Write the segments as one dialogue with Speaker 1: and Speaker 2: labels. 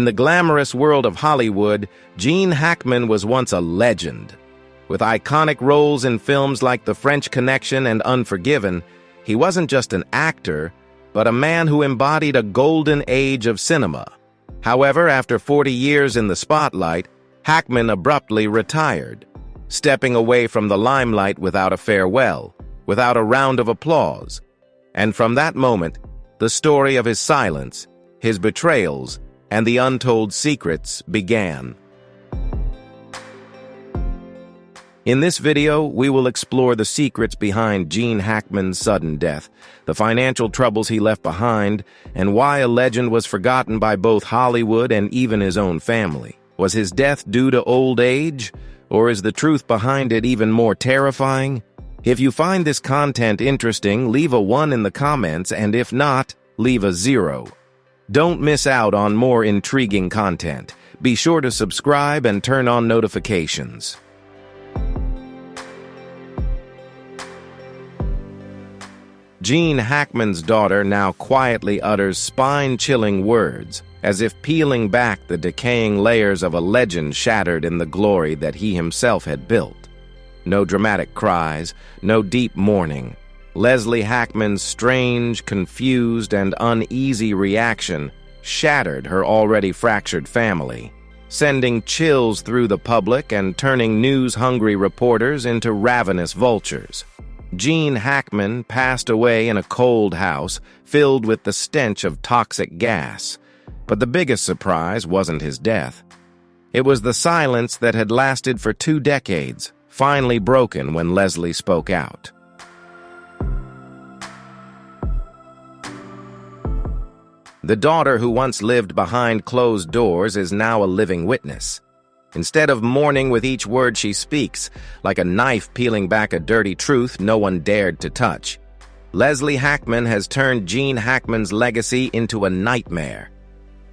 Speaker 1: In the glamorous world of Hollywood, Gene Hackman was once a legend. With iconic roles in films like The French Connection and Unforgiven, he wasn't just an actor, but a man who embodied a golden age of cinema. However, after 40 years in the spotlight, Hackman abruptly retired, stepping away from the limelight without a farewell, without a round of applause. And from that moment, the story of his silence, his betrayals, and the untold secrets began. In this video, we will explore the secrets behind Gene Hackman's sudden death, the financial troubles he left behind, and why a legend was forgotten by both Hollywood and even his own family. Was his death due to old age, or is the truth behind it even more terrifying? If you find this content interesting, leave a 1 in the comments, and if not, leave a 0. Don't miss out on more intriguing content. Be sure to subscribe and turn on notifications. Gene Hackman's daughter now quietly utters spine-chilling words, as if peeling back the decaying layers of a legend shattered in the glory that he himself had built. No dramatic cries, no deep mourning. Leslie Hackman's strange, confused, and uneasy reaction shattered her already fractured family, sending chills through the public and turning news-hungry reporters into ravenous vultures. Gene Hackman passed away in a cold house filled with the stench of toxic gas. But the biggest surprise wasn't his death. It was the silence that had lasted for 2 decades, finally broken when Leslie spoke out. The daughter who once lived behind closed doors is now a living witness. Instead of mourning with each word she speaks, like a knife peeling back a dirty truth no one dared to touch, Leslie Hackman has turned Gene Hackman's legacy into a nightmare,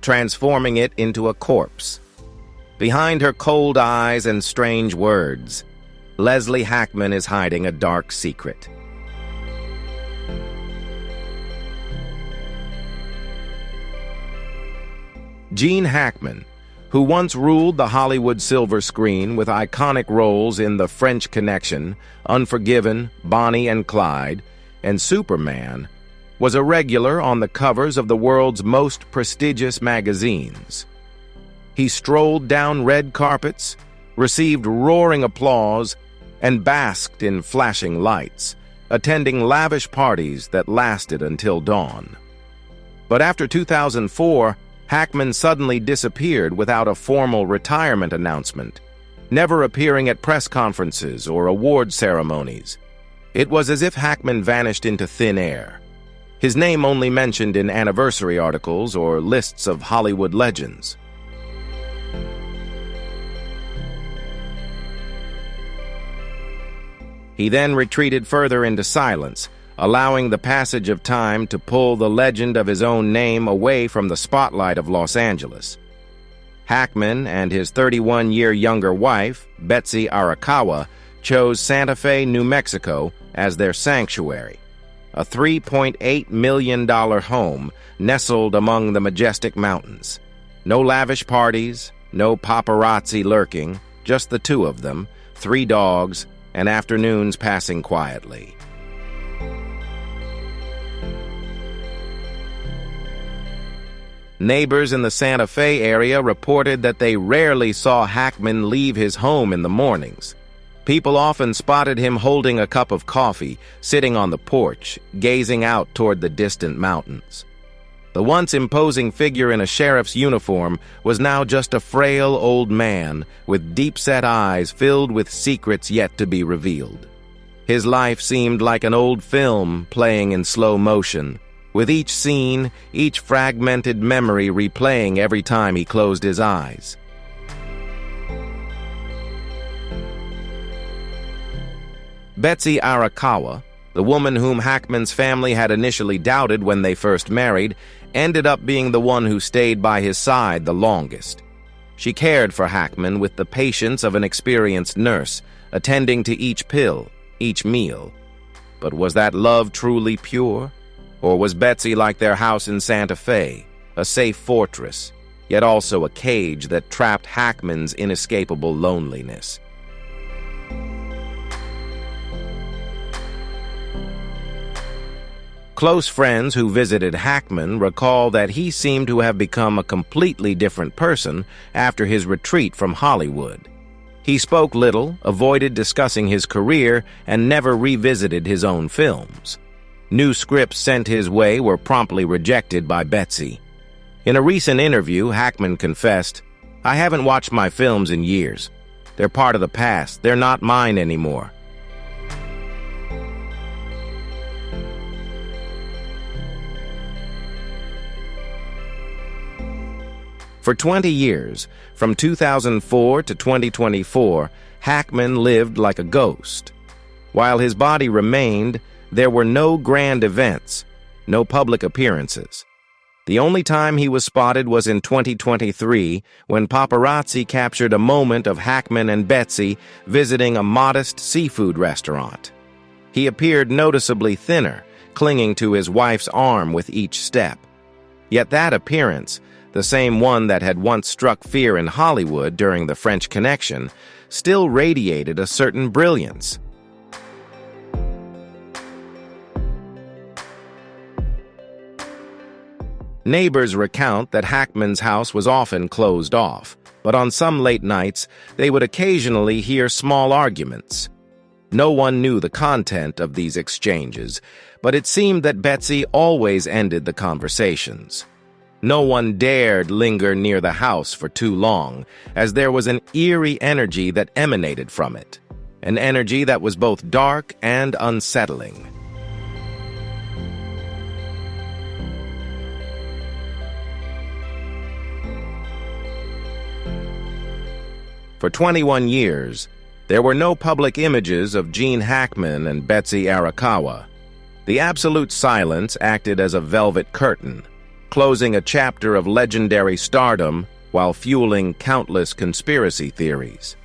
Speaker 1: transforming it into a corpse. Behind her cold eyes and strange words, Leslie Hackman is hiding a dark secret. Gene Hackman, who once ruled the Hollywood silver screen with iconic roles in The French Connection, Unforgiven, Bonnie and Clyde, and Superman, was a regular on the covers of the world's most prestigious magazines. He strolled down red carpets, received roaring applause, and basked in flashing lights, attending lavish parties that lasted until dawn. But after 2004, Hackman suddenly disappeared without a formal retirement announcement, never appearing at press conferences or award ceremonies. It was as if Hackman vanished into thin air, his name only mentioned in anniversary articles or lists of Hollywood legends. He then retreated further into silence, allowing the passage of time to pull the legend of his own name away from the spotlight of Los Angeles. Hackman and his 31-year younger wife, Betsy Arakawa, chose Santa Fe, New Mexico as their sanctuary, a $3.8 million home nestled among the majestic mountains. No lavish parties, no paparazzi lurking, just the 2 of them, 3 dogs, and afternoons passing quietly. Neighbors in the Santa Fe area reported that they rarely saw Hackman leave his home in the mornings. People often spotted him holding a cup of coffee, sitting on the porch, gazing out toward the distant mountains. The once imposing figure in a sheriff's uniform was now just a frail old man with deep-set eyes filled with secrets yet to be revealed. His life seemed like an old film playing in slow motion, with each scene, each fragmented memory replaying every time he closed his eyes. Betsy Arakawa, the woman whom Hackman's family had initially doubted when they first married, ended up being the one who stayed by his side the longest. She cared for Hackman with the patience of an experienced nurse, attending to each pill, each meal. But was that love truly pure? Or was Betsy like their house in Santa Fe, a safe fortress, yet also a cage that trapped Hackman's inescapable loneliness. Close friends who visited Hackman recall that he seemed to have become a completely different person after his retreat from Hollywood. He spoke little, avoided discussing his career, and never revisited his own films. New scripts sent his way were promptly rejected by Betsy. In a recent interview, Hackman confessed, "I haven't watched my films in years. They're part of the past. They're not mine anymore." For 20 years, from 2004 to 2024, Hackman lived like a ghost. While his body remained, there were no grand events, no public appearances. The only time he was spotted was in 2023, when paparazzi captured a moment of Hackman and Betsy visiting a modest seafood restaurant. He appeared noticeably thinner, clinging to his wife's arm with each step. Yet that appearance, the same one that had once struck fear in Hollywood during the French Connection, still radiated a certain brilliance. Neighbors recount that Hackman's house was often closed off, but on some late nights, they would occasionally hear small arguments. No one knew the content of these exchanges, but it seemed that Betsy always ended the conversations. No one dared linger near the house for too long, as there was an eerie energy that emanated from it, an energy that was both dark and unsettling. For 21 years, there were no public images of Gene Hackman and Betsy Arakawa. The absolute silence acted as a velvet curtain, closing a chapter of legendary stardom while fueling countless conspiracy theories.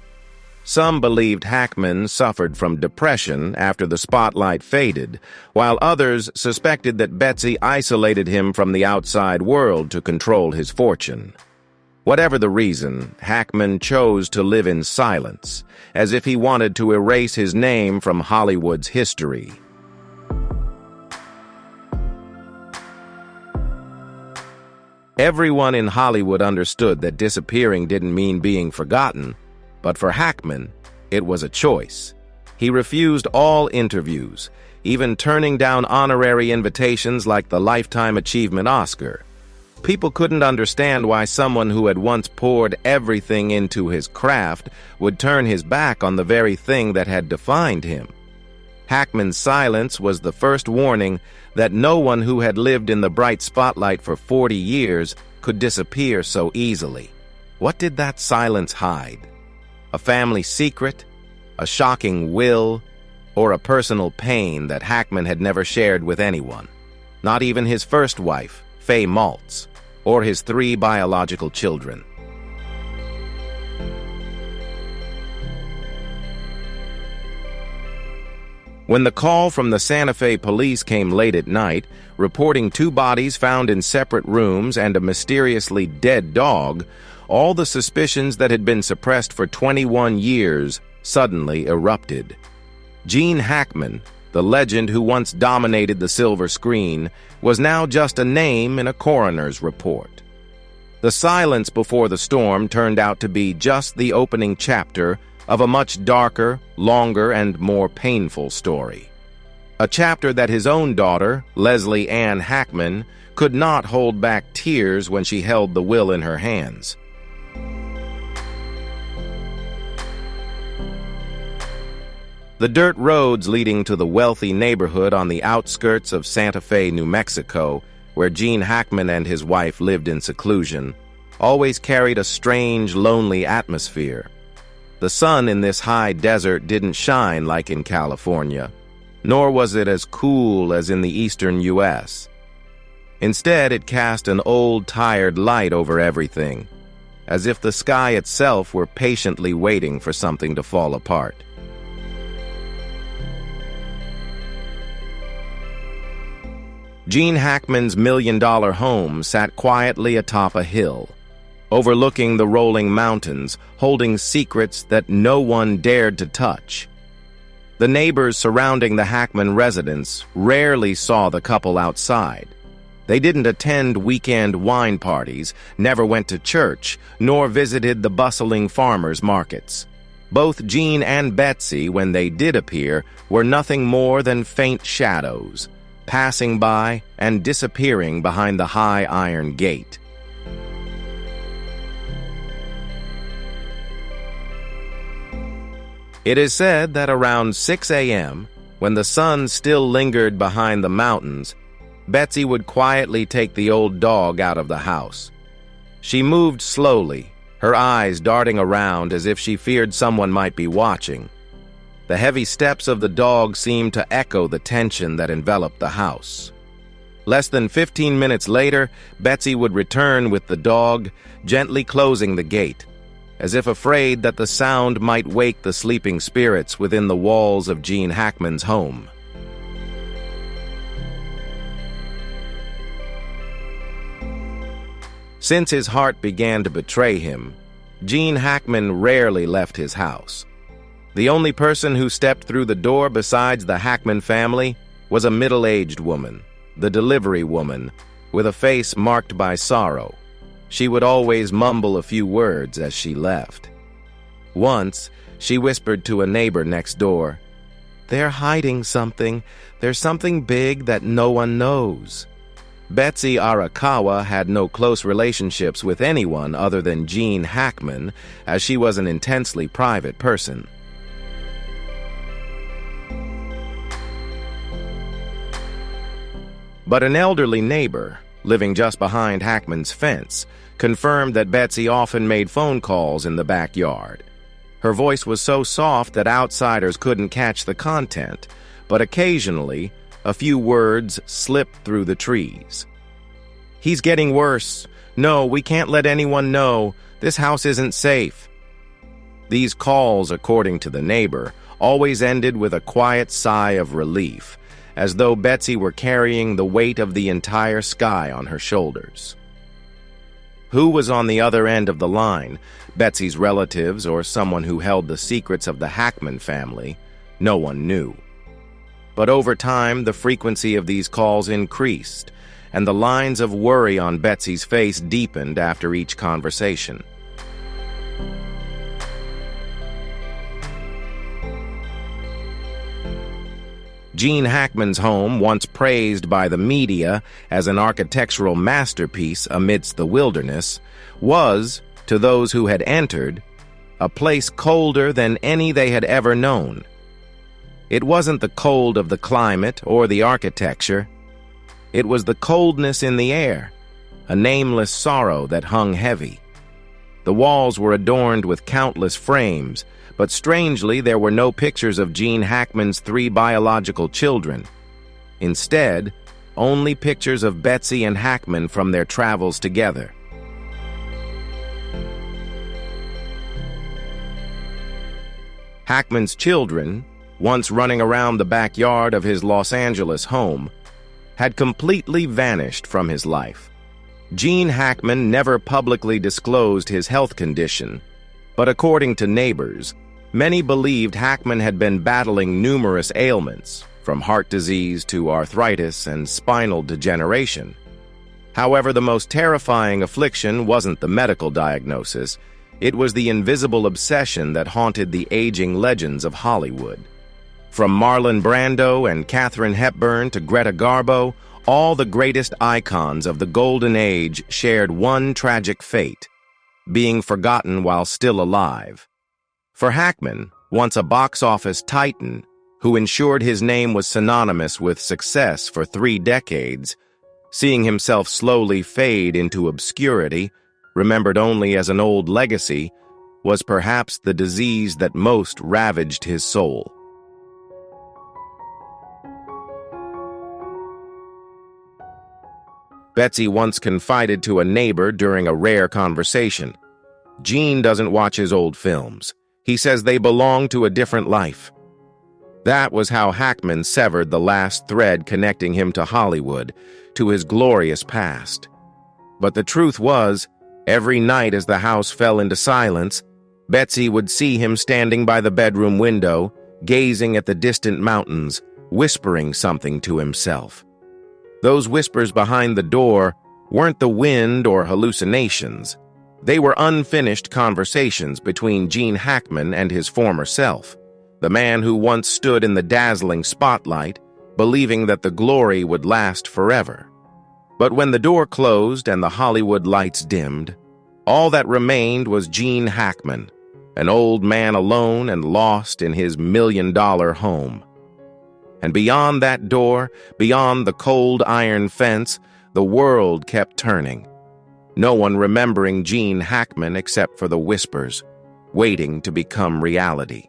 Speaker 1: Some believed Hackman suffered from depression after the spotlight faded, while others suspected that Betsy isolated him from the outside world to control his fortune. Whatever the reason, Hackman chose to live in silence, as if he wanted to erase his name from Hollywood's history. Everyone in Hollywood understood that disappearing didn't mean being forgotten, but for Hackman, it was a choice. He refused all interviews, even turning down honorary invitations like the Lifetime Achievement Oscar. People couldn't understand why someone who had once poured everything into his craft would turn his back on the very thing that had defined him. Hackman's silence was the first warning that no one who had lived in the bright spotlight for 40 years could disappear so easily. What did that silence hide? A family secret? A shocking will? Or a personal pain that Hackman had never shared with anyone? Not even his first wife, Faye Maltz, or his 3 biological children. When the call from the Santa Fe police came late at night, reporting 2 bodies found in separate rooms and a mysteriously dead dog, all the suspicions that had been suppressed for 21 years suddenly erupted. Gene Hackman, the legend who once dominated the silver screen, was now just a name in a coroner's report. The silence before the storm turned out to be just the opening chapter of a much darker, longer, and more painful story. A chapter that his own daughter, Leslie Ann Hackman, could not hold back tears when she held the will in her hands. The dirt roads leading to the wealthy neighborhood on the outskirts of Santa Fe, New Mexico, where Gene Hackman and his wife lived in seclusion, always carried a strange, lonely atmosphere. The sun in this high desert didn't shine like in California, nor was it as cool as in the eastern U.S. Instead, it cast an old, tired light over everything, as if the sky itself were patiently waiting for something to fall apart. Gene Hackman's $1 million home sat quietly atop a hill. overlooking the rolling mountains, holding secrets that no one dared to touch. The neighbors surrounding the Hackman residence rarely saw the couple outside. They didn't attend weekend wine parties, never went to church, nor visited the bustling farmers' markets. Both Gene and Betsy, when they did appear, were nothing more than faint shadows, passing by and disappearing behind the high iron gate. It is said that around 6 a.m., when the sun still lingered behind the mountains, Betsy would quietly take the old dog out of the house. She moved slowly, her eyes darting around as if she feared someone might be watching. The heavy steps of the dog seemed to echo the tension that enveloped the house. Less than 15 minutes later, Betsy would return with the dog, gently closing the gate, as if afraid that the sound might wake the sleeping spirits within the walls of Gene Hackman's home. Since his heart began to betray him, Gene Hackman rarely left his house. The only person who stepped through the door besides the Hackman family was a middle-aged woman, the delivery woman, with a face marked by sorrow. She would always mumble a few words as she left. Once, she whispered to a neighbor next door, "They're hiding something. There's something big that no one knows." Betsy Arakawa had no close relationships with anyone other than Gene Hackman, as she was an intensely private person. But an elderly neighbor, living just behind Hackman's fence, confirmed that Betsy often made phone calls in the backyard. Her voice was so soft that outsiders couldn't catch the content, but occasionally, a few words slipped through the trees. "He's getting worse. No, we can't let anyone know. This house isn't safe." These calls, according to the neighbor, always ended with a quiet sigh of relief, as though Betsy were carrying the weight of the entire sky on her shoulders. Who was on the other end of the line, Betsy's relatives or someone who held the secrets of the Hackman family? No one knew. But over time, the frequency of these calls increased, and the lines of worry on Betsy's face deepened after each conversation. Gene Hackman's home, once praised by the media as an architectural masterpiece amidst the wilderness, was, to those who had entered, a place colder than any they had ever known. It wasn't the cold of the climate or the architecture. It was the coldness in the air, a nameless sorrow that hung heavy. The walls were adorned with countless frames, but strangely there were no pictures of Gene Hackman's 3 biological children. Instead, only pictures of Betsy and Hackman from their travels together. Hackman's children, once running around the backyard of his Los Angeles home, had completely vanished from his life. Gene Hackman never publicly disclosed his health condition, but according to neighbors, many believed Hackman had been battling numerous ailments, from heart disease to arthritis and spinal degeneration. However, the most terrifying affliction wasn't the medical diagnosis, it was the invisible obsession that haunted the aging legends of Hollywood. From Marlon Brando and Katharine Hepburn to Greta Garbo, all the greatest icons of the Golden Age shared one tragic fate: being forgotten while still alive. For Hackman, once a box office titan, who ensured his name was synonymous with success for 3 decades, seeing himself slowly fade into obscurity, remembered only as an old legacy, was perhaps the disease that most ravaged his soul. Betsy once confided to a neighbor during a rare conversation, "Gene doesn't watch his old films. He says they belong to a different life." That was how Hackman severed the last thread connecting him to Hollywood, to his glorious past. But the truth was, Every night as the house fell into silence, Betsy would see him standing by the bedroom window, gazing at the distant mountains, whispering something to himself. Those whispers behind the door weren't the wind or hallucinations. They were unfinished conversations between Gene Hackman and his former self, the man who once stood in the dazzling spotlight, believing that the glory would last forever. But when the door closed and the Hollywood lights dimmed, all that remained was Gene Hackman, an old man alone and lost in his million-dollar home. And beyond that door, beyond the cold iron fence, the world kept turning. No one remembering Gene Hackman except for the whispers, waiting to become reality.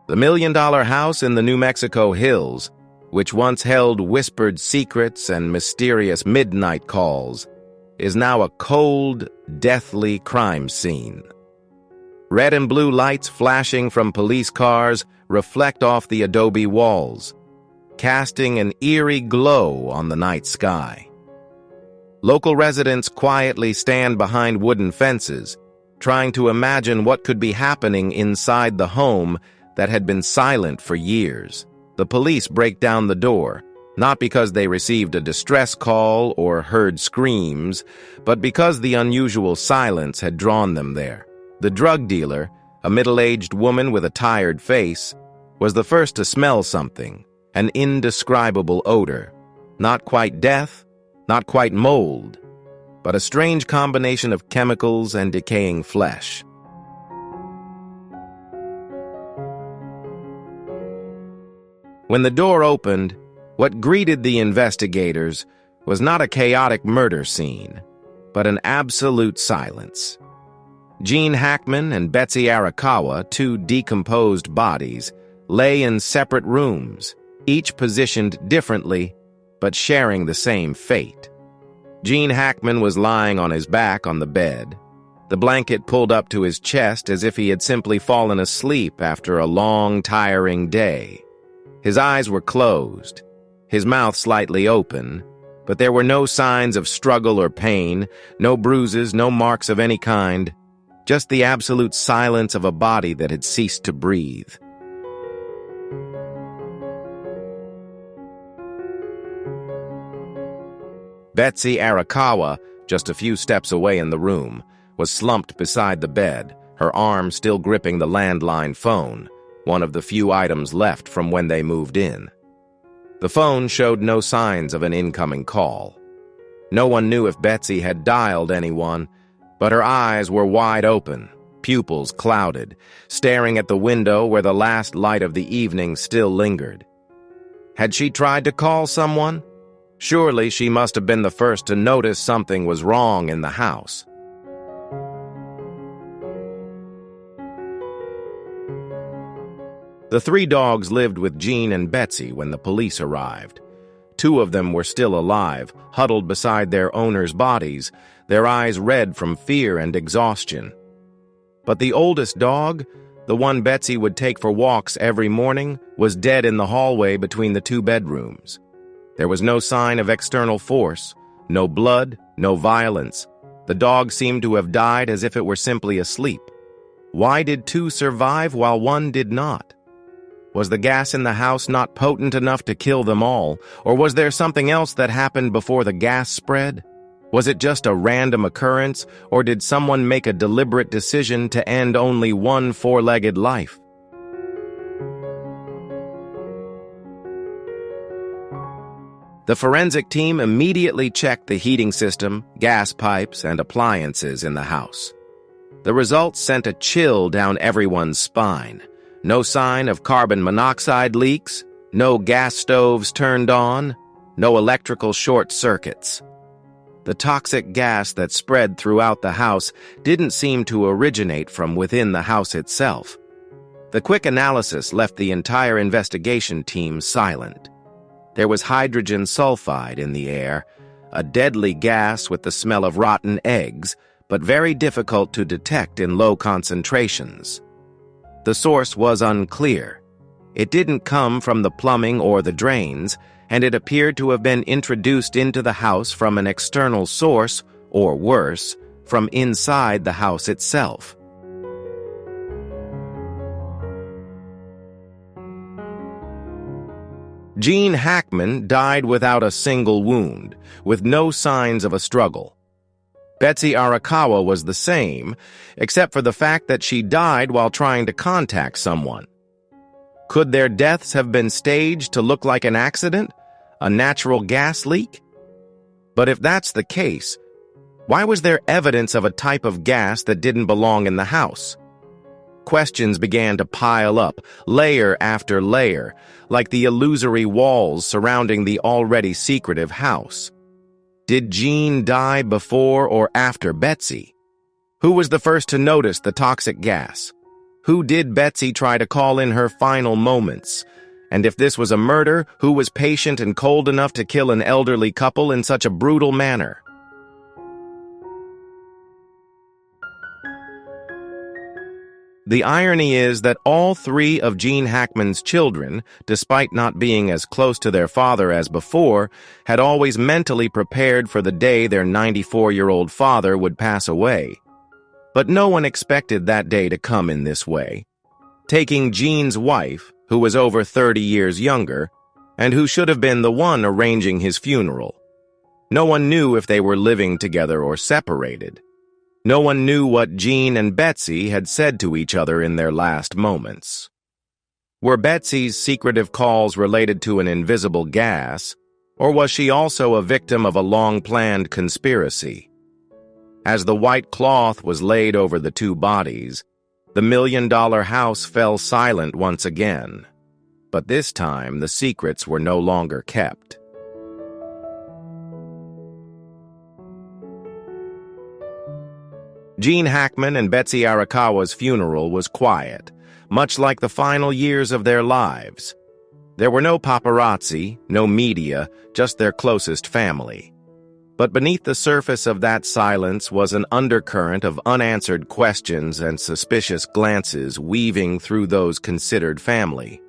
Speaker 1: The million-dollar house in the New Mexico hills, which once held whispered secrets and mysterious midnight calls, is now a cold, deathly crime scene. Red and blue lights flashing from police cars reflect off the adobe walls, casting an eerie glow on the night sky. Local residents quietly stand behind wooden fences, trying to imagine what could be happening inside the home that had been silent for years. The police break down the door, not because they received a distress call or heard screams, but because the unusual silence had drawn them there. The drug dealer, a middle-aged woman with a tired face, was the first to smell something, an indescribable odor. Not quite death, not quite mold, but a strange combination of chemicals and decaying flesh. When the door opened, what greeted the investigators was not a chaotic murder scene, but an absolute silence. Gene Hackman and Betsy Arakawa, two decomposed bodies, lay in separate rooms, each positioned differently, but sharing the same fate. Gene Hackman was lying on his back on the bed, the blanket pulled up to his chest as if he had simply fallen asleep after a long, tiring day. His eyes were closed, his mouth slightly open, but there were no signs of struggle or pain, no bruises, no marks of any kind, just the absolute silence of a body that had ceased to breathe. Betsy Arakawa, just a few steps away in the room, was slumped beside the bed, her arm still gripping the landline phone, one of the few items left from when they moved in. The phone showed no signs of an incoming call. No one knew if Betsy had dialed anyone, but her eyes were wide open, pupils clouded, staring at the window where the last light of the evening still lingered. Had she tried to call someone? Surely she must have been the first to notice something was wrong in the house. The three dogs lived with Gene and Betsy when the police arrived. Two of them were still alive, huddled beside their owners' bodies, their eyes red from fear and exhaustion. But the oldest dog, the one Betsy would take for walks every morning, was dead in the hallway between the two bedrooms. There was no sign of external force, no blood, no violence. The dog seemed to have died as if it were simply asleep. Why did two survive while one did not? Was the gas in the house not potent enough to kill them all, or was there something else that happened before the gas spread? Was it just a random occurrence, or did someone make a deliberate decision to end only one four-legged life? The forensic team immediately checked the heating system, gas pipes, and appliances in the house. The results sent a chill down everyone's spine. No sign of carbon monoxide leaks, no gas stoves turned on, no electrical short circuits. The toxic gas that spread throughout the house didn't seem to originate from within the house itself. The quick analysis left the entire investigation team silent. There was hydrogen sulfide in the air, a deadly gas with the smell of rotten eggs, but very difficult to detect in low concentrations. The source was unclear. It didn't come from the plumbing or the drains. and it appeared to have been introduced into the house from an external source, or worse, from inside the house itself. Gene Hackman died without a single wound, with no signs of a struggle. Betsy Arakawa was the same, except for the fact that she died while trying to contact someone. Could their deaths have been staged to look like an accident? A natural gas leak? But if that's the case, why was there evidence of a type of gas that didn't belong in the house? Questions began to pile up, layer after layer, like the illusory walls surrounding the already secretive house. Did Gene die before or after Betsy? Who was the first to notice the toxic gas? Who did Betsy try to call in her final moments? And if this was a murder, who was patient and cold enough to kill an elderly couple in such a brutal manner? The irony is that all three of Gene Hackman's children, despite not being as close to their father as before, had always mentally prepared for the day their 94-year-old father would pass away. But no one expected that day to come in this way. Taking Gene's wife, who was over 30 years younger, and who should have been the one arranging his funeral. No one knew if they were living together or separated. No one knew what Gene and Betsy had said to each other in their last moments. Were Betsy's secretive calls related to an invisible gas, or was she also a victim of a long-planned conspiracy? As the white cloth was laid over the two bodies, the million-dollar house fell silent once again. But this time, the secrets were no longer kept. Gene Hackman and Betsy Arakawa's funeral was quiet, much like the final years of their lives. There were no paparazzi, no media, just their closest family. But beneath the surface of that silence was an undercurrent of unanswered questions and suspicious glances weaving through those considered family.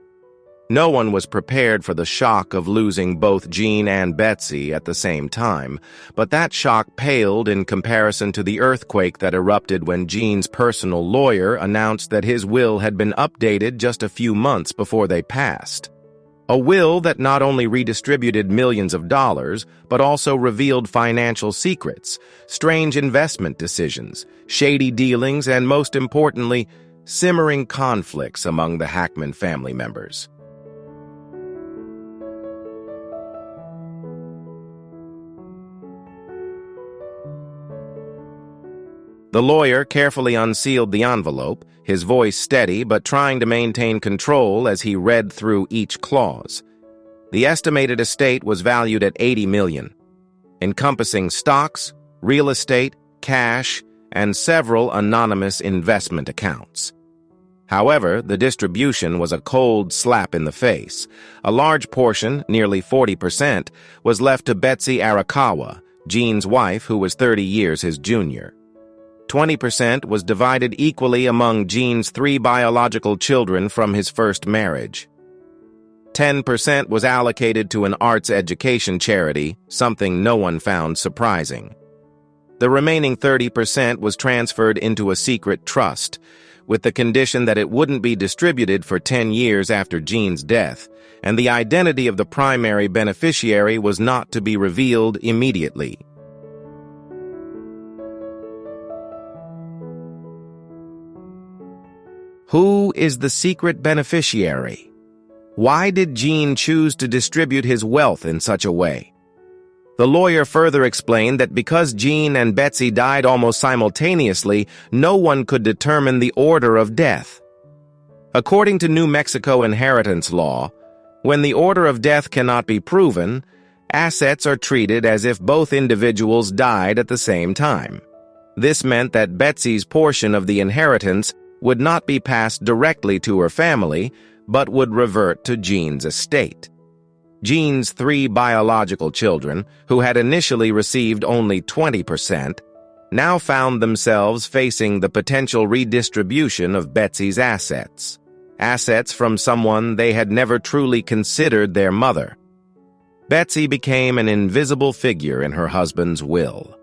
Speaker 1: No one was prepared for the shock of losing both Gene and Betsy at the same time, but that shock paled in comparison to the earthquake that erupted when Gene's personal lawyer announced that his will had been updated just a few months before they passed. A will that not only redistributed millions of dollars, but also revealed financial secrets, strange investment decisions, shady dealings, and most importantly, simmering conflicts among the Hackman family members. The lawyer carefully unsealed the envelope, his voice steady but trying to maintain control as he read through each clause. The estimated estate was valued at $80 million, encompassing stocks, real estate, cash, and several anonymous investment accounts. However, the distribution was a cold slap in the face. A large portion, nearly 40%, was left to Betsy Arakawa, Gene's wife, who was 30 years his junior. 20% was divided equally among Gene's 3 biological children from his first marriage. 10% was allocated to an arts education charity, something no one found surprising. The remaining 30% was transferred into a secret trust, with the condition that it wouldn't be distributed for 10 years after Gene's death, and the identity of the primary beneficiary was not to be revealed immediately. Who is the secret beneficiary? Why did Gene choose to distribute his wealth in such a way? The lawyer further explained that because Gene and Betsy died almost simultaneously, no one could determine the order of death. According to New Mexico inheritance law, when the order of death cannot be proven, assets are treated as if both individuals died at the same time. This meant that Betsy's portion of the inheritance would not be passed directly to her family, but would revert to Gene's estate. Gene's 3 biological children, who had initially received only 20%, now found themselves facing the potential redistribution of Betsy's assets from someone they had never truly considered their mother. Betsy became an invisible figure in her husband's will.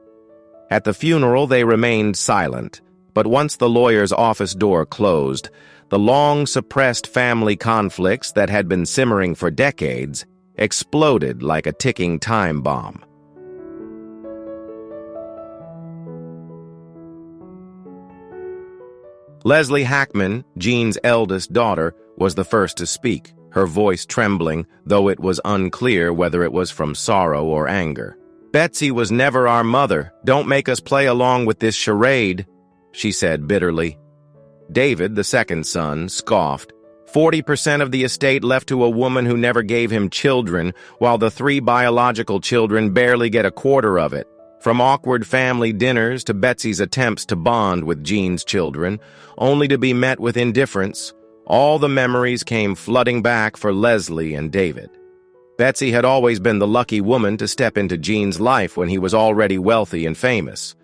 Speaker 1: At the funeral, they remained silent, but once the lawyer's office door closed, the long-suppressed family conflicts that had been simmering for decades exploded like a ticking time bomb. Leslie Hackman, Gene's eldest daughter, was the first to speak, her voice trembling, though it was unclear whether it was from sorrow or anger. "Betsy was never our mother. Don't make us play along with this charade," she said bitterly. David, the second son, scoffed. 40% of the estate left to a woman who never gave him children, while the 3 biological children barely get a quarter of it. From awkward family dinners to Betsy's attempts to bond with Gene's children, only to be met with indifference, all the memories came flooding back for Leslie and David. Betsy had always been the lucky woman to step into Gene's life when he was already wealthy and famous.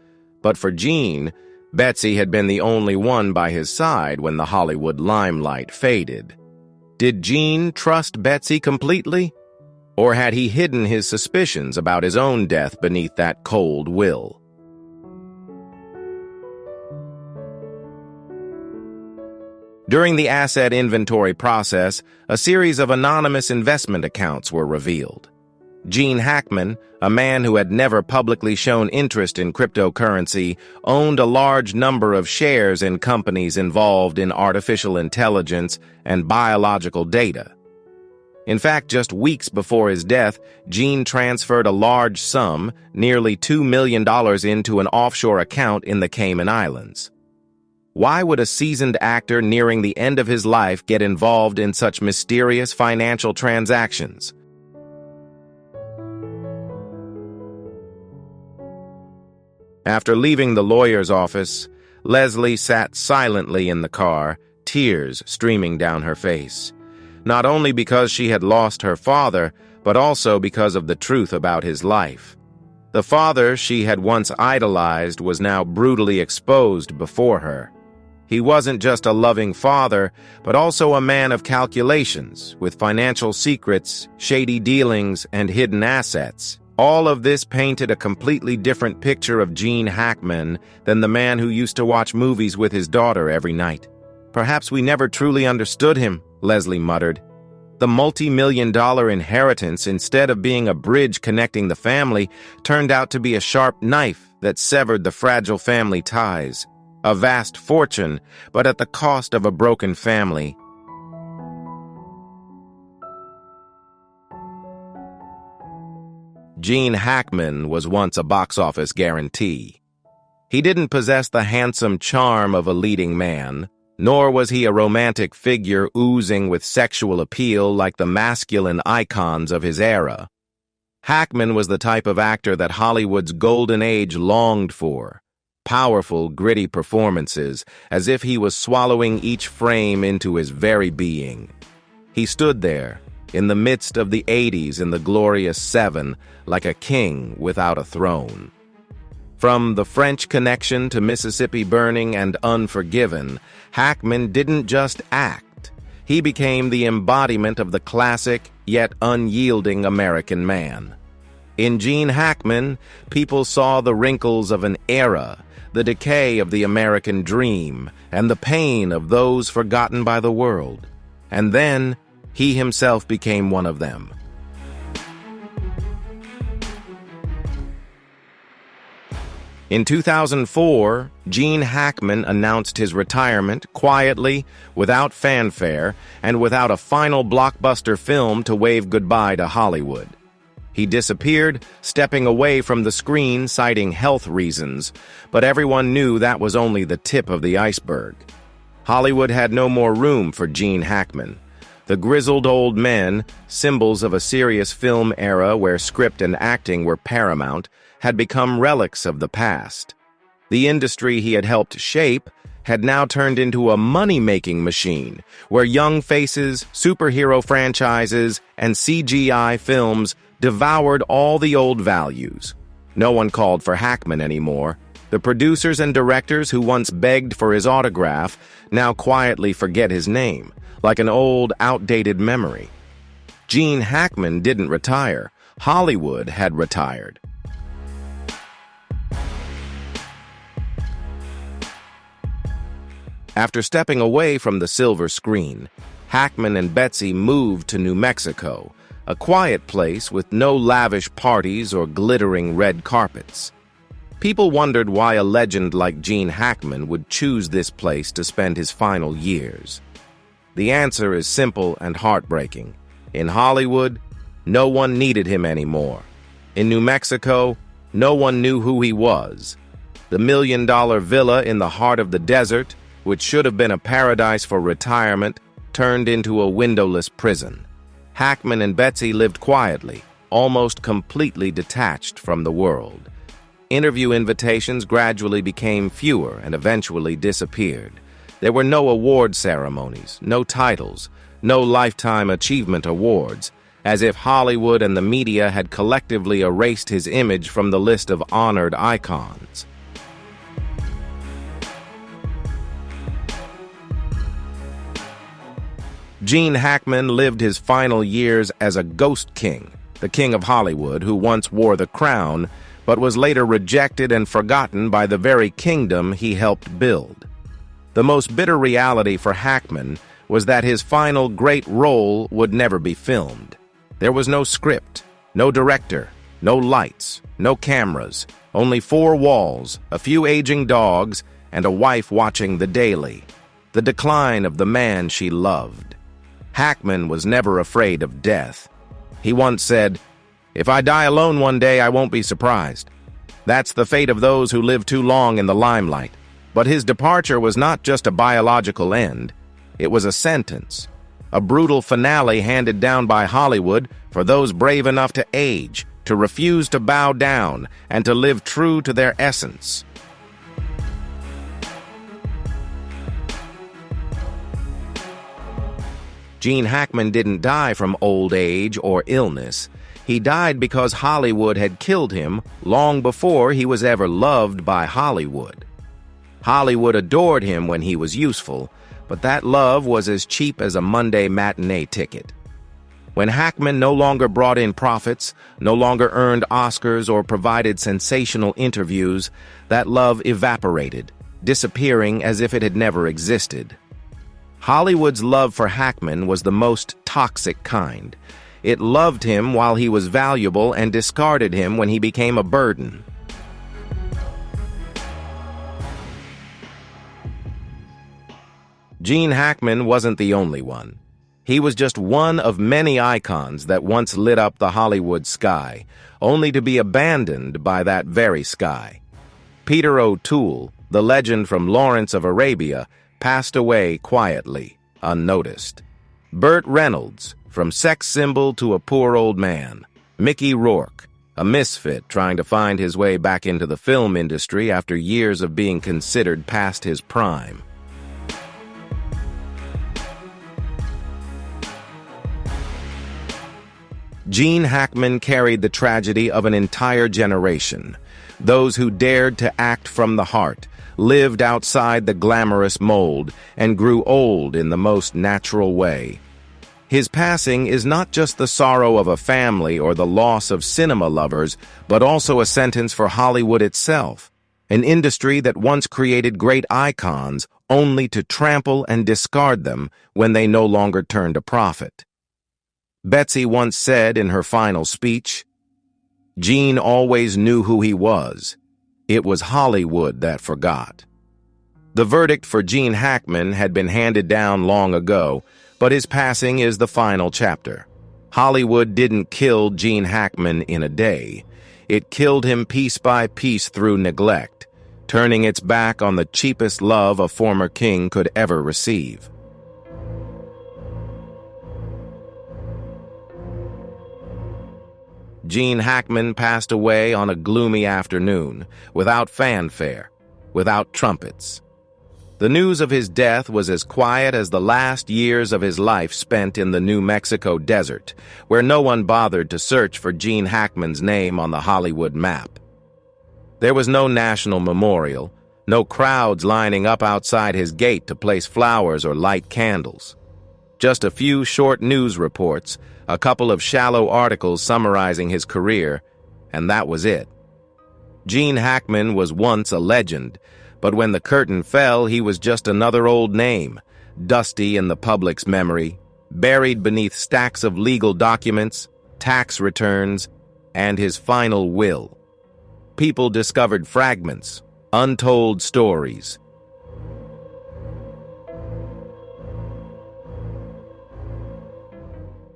Speaker 1: But for Gene, Betsy had been the only one by his side when the Hollywood limelight faded. Did Gene trust Betsy completely? Or had he hidden his suspicions about his own death beneath that cold will? During the asset inventory process, a series of anonymous investment accounts were revealed. Gene Hackman, a man who had never publicly shown interest in cryptocurrency, owned a large number of shares in companies involved in artificial intelligence and biological data. In fact, just weeks before his death, Gene transferred a large sum, nearly $2 million, into an offshore account in the Cayman Islands. Why would a seasoned actor nearing the end of his life get involved in such mysterious financial transactions? After leaving the lawyer's office, Leslie sat silently in the car, tears streaming down her face. Not only because she had lost her father, but also because of the truth about his life. The father she had once idolized was now brutally exposed before her. He wasn't just a loving father, but also a man of calculations, with financial secrets, shady dealings, and hidden assets. All of this painted a completely different picture of Gene Hackman than the man who used to watch movies with his daughter every night. "Perhaps we never truly understood him," Leslie muttered. The multi-million-dollar inheritance, instead of being a bridge connecting the family, turned out to be a sharp knife that severed the fragile family ties. A vast fortune, but at the cost of a broken family. Gene Hackman was once a box office guarantee. He didn't possess the handsome charm of a leading man, nor was he a romantic figure oozing with sexual appeal like the masculine icons of his era. Hackman was the type of actor that Hollywood's golden age longed for. Powerful, gritty performances, as if he was swallowing each frame into his very being. He stood there, in the midst of the 80s in the glorious 7, like a king without a throne. From The French Connection to Mississippi Burning and Unforgiven, Hackman didn't just act. He became the embodiment of the classic, yet unyielding American man. In Gene Hackman, people saw the wrinkles of an era, the decay of the American dream, and the pain of those forgotten by the world. And then, he himself became one of them. In 2004, Gene Hackman announced his retirement quietly, without fanfare, and without a final blockbuster film to wave goodbye to Hollywood. He disappeared, stepping away from the screen, citing health reasons, but everyone knew that was only the tip of the iceberg. Hollywood had no more room for Gene Hackman. The grizzled old men, symbols of a serious film era where script and acting were paramount, had become relics of the past. The industry he had helped shape had now turned into a money-making machine, where young faces, superhero franchises, and CGI films devoured all the old values. No one called for Hackman anymore. The producers and directors who once begged for his autograph now quietly forget his name, like an old, outdated memory. Gene Hackman didn't retire. Hollywood had retired. After stepping away from the silver screen, Hackman and Betsy moved to New Mexico, a quiet place with no lavish parties or glittering red carpets. People wondered why a legend like Gene Hackman would choose this place to spend his final years. The answer is simple and heartbreaking. In Hollywood, no one needed him anymore. In New Mexico, no one knew who he was. The million-dollar villa in the heart of the desert, which should have been a paradise for retirement, turned into a windowless prison. Hackman and Betsy lived quietly, almost completely detached from the world. Interview invitations gradually became fewer and eventually disappeared. There were no award ceremonies, no titles, no Lifetime Achievement Awards, as if Hollywood and the media had collectively erased his image from the list of honored icons. Gene Hackman lived his final years as a ghost king, the king of Hollywood who once wore the crown, but was later rejected and forgotten by the very kingdom he helped build. The most bitter reality for Hackman was that his final great role would never be filmed. There was no script, no director, no lights, no cameras, only 4 walls, a few aging dogs, and a wife watching the daily. The decline of the man she loved. Hackman was never afraid of death. He once said, "If I die alone one day, I won't be surprised." That's the fate of those who live too long in the limelight. But his departure was not just a biological end. It was a sentence, a brutal finale handed down by Hollywood for those brave enough to age, to refuse to bow down, and to live true to their essence. Gene Hackman didn't die from old age or illness. He died because Hollywood had killed him long before he was ever loved by Hollywood. Hollywood adored him when he was useful, but that love was as cheap as a Monday matinee ticket. When Hackman no longer brought in profits, no longer earned Oscars or provided sensational interviews, that love evaporated, disappearing as if it had never existed. Hollywood's love for Hackman was the most toxic kind. It loved him while he was valuable and discarded him when he became a burden. Gene Hackman wasn't the only one. He was just one of many icons that once lit up the Hollywood sky, only to be abandoned by that very sky. Peter O'Toole, the legend from Lawrence of Arabia, passed away quietly, unnoticed. Burt Reynolds, from sex symbol to a poor old man. Mickey Rourke, a misfit trying to find his way back into the film industry after years of being considered past his prime. Gene Hackman carried the tragedy of an entire generation. Those who dared to act from the heart, lived outside the glamorous mold, and grew old in the most natural way. His passing is not just the sorrow of a family or the loss of cinema lovers, but also a sentence for Hollywood itself, an industry that once created great icons only to trample and discard them when they no longer turned a profit. Betsy once said in her final speech, "Gene always knew who he was. It was Hollywood that forgot." The verdict for Gene Hackman had been handed down long ago, but his passing is the final chapter. Hollywood didn't kill Gene Hackman in a day. It killed him piece by piece through neglect, turning its back on the cheapest love a former king could ever receive. Gene Hackman passed away on a gloomy afternoon, without fanfare, without trumpets. The news of his death was as quiet as the last years of his life spent in the New Mexico desert, where no one bothered to search for Gene Hackman's name on the Hollywood map. There was no national memorial, no crowds lining up outside his gate to place flowers or light candles. Just a few short news reports, a couple of shallow articles summarizing his career, and that was it. Gene Hackman was once a legend, but when the curtain fell, he was just another old name, dusty in the public's memory, buried beneath stacks of legal documents, tax returns, and his final will. People discovered fragments, untold stories.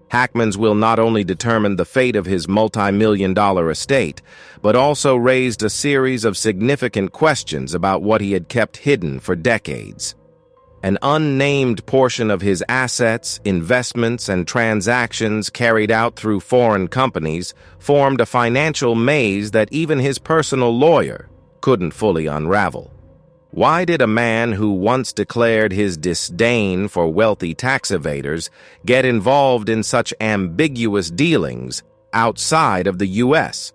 Speaker 1: Hackman's will not only determined the fate of his multi-million-dollar estate, but also raised a series of significant questions about what he had kept hidden for decades. An unnamed portion of his assets, investments, and transactions carried out through foreign companies formed a financial maze that even his personal lawyer couldn't fully unravel. Why did a man who once declared his disdain for wealthy tax evaders get involved in such ambiguous dealings outside of the U.S.?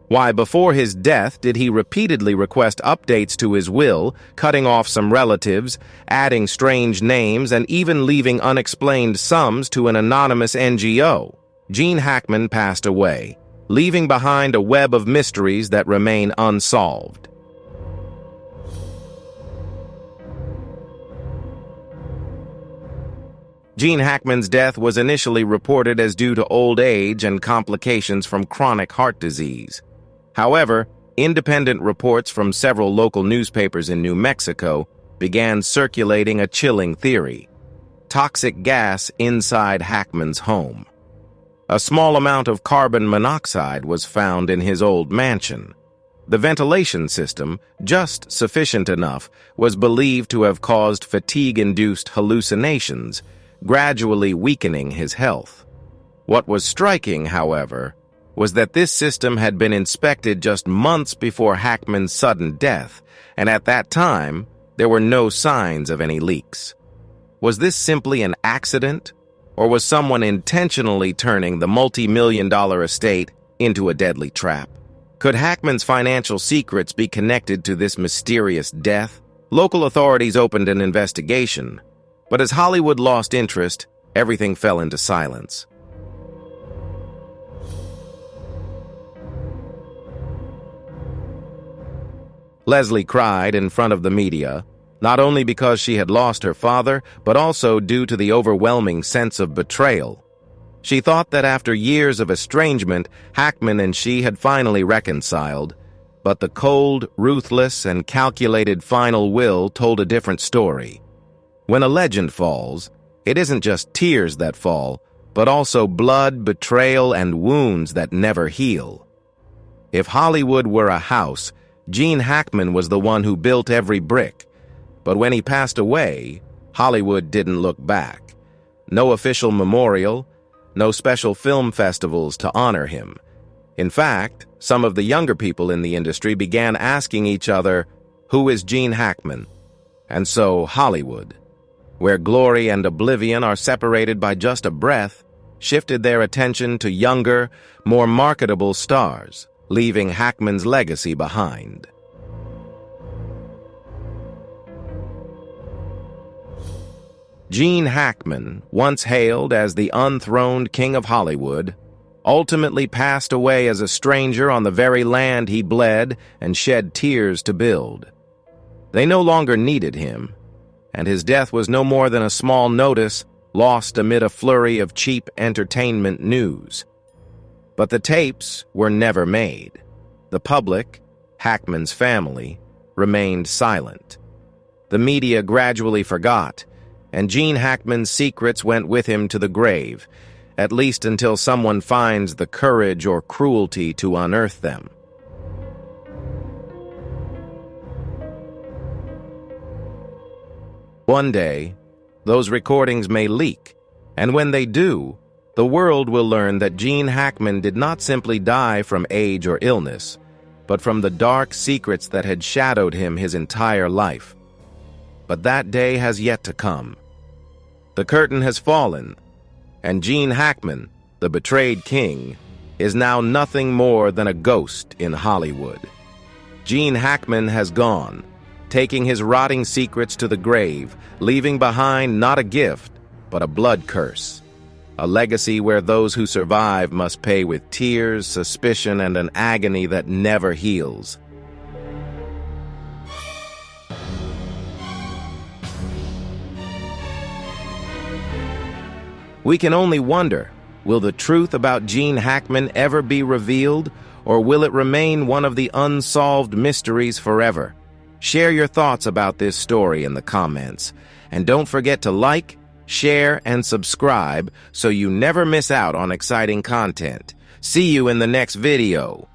Speaker 1: Why, before his death, did he repeatedly request updates to his will, cutting off some relatives, adding strange names, and even leaving unexplained sums to an anonymous NGO? Gene Hackman passed away, leaving behind a web of mysteries that remain unsolved. Gene Hackman's death was initially reported as due to old age and complications from chronic heart disease. However, independent reports from several local newspapers in New Mexico began circulating a chilling theory: toxic gas inside Hackman's home. A small amount of carbon monoxide was found in his old mansion. The ventilation system, just sufficient enough, was believed to have caused fatigue-induced hallucinations, gradually weakening his health. What was striking, however, was that this system had been inspected just months before Hackman's sudden death, and at that time, there were no signs of any leaks. Was this simply an accident, or was someone intentionally turning the multi-million-dollar estate into a deadly trap? Could Hackman's financial secrets be connected to this mysterious death? Local authorities opened an investigation, but as Hollywood lost interest, everything fell into silence. Leslie cried in front of the media, not only because she had lost her father, but also due to the overwhelming sense of betrayal. She thought that after years of estrangement, Hackman and she had finally reconciled, but the cold, ruthless, and calculated final will told a different story. When a legend falls, it isn't just tears that fall, but also blood, betrayal, and wounds that never heal. If Hollywood were a house, Gene Hackman was the one who built every brick. But when he passed away, Hollywood didn't look back. No official memorial, no special film festivals to honor him. In fact, some of the younger people in the industry began asking each other, "Who is Gene Hackman?" And so Hollywood, where glory and oblivion are separated by just a breath, shifted their attention to younger, more marketable stars, leaving Hackman's legacy behind. Gene Hackman, once hailed as the unthroned king of Hollywood, ultimately passed away as a stranger on the very land he bled and shed tears to build. They no longer needed him, and his death was no more than a small notice lost amid a flurry of cheap entertainment news. But the tapes were never made. The public, Hackman's family, remained silent. The media gradually forgot, and Gene Hackman's secrets went with him to the grave, at least until someone finds the courage or cruelty to unearth them. One day, those recordings may leak, and when they do, the world will learn that Gene Hackman did not simply die from age or illness, but from the dark secrets that had shadowed him his entire life. But that day has yet to come. The curtain has fallen, and Gene Hackman, the betrayed king, is now nothing more than a ghost in Hollywood. Gene Hackman has gone, taking his rotting secrets to the grave, leaving behind not a gift, but a blood curse. A legacy where those who survive must pay with tears, suspicion, and an agony that never heals. We can only wonder, will the truth about Gene Hackman ever be revealed, or will it remain one of the unsolved mysteries forever? Share your thoughts about this story in the comments, and don't forget to like, share, and subscribe so you never miss out on exciting content. See you in the next video.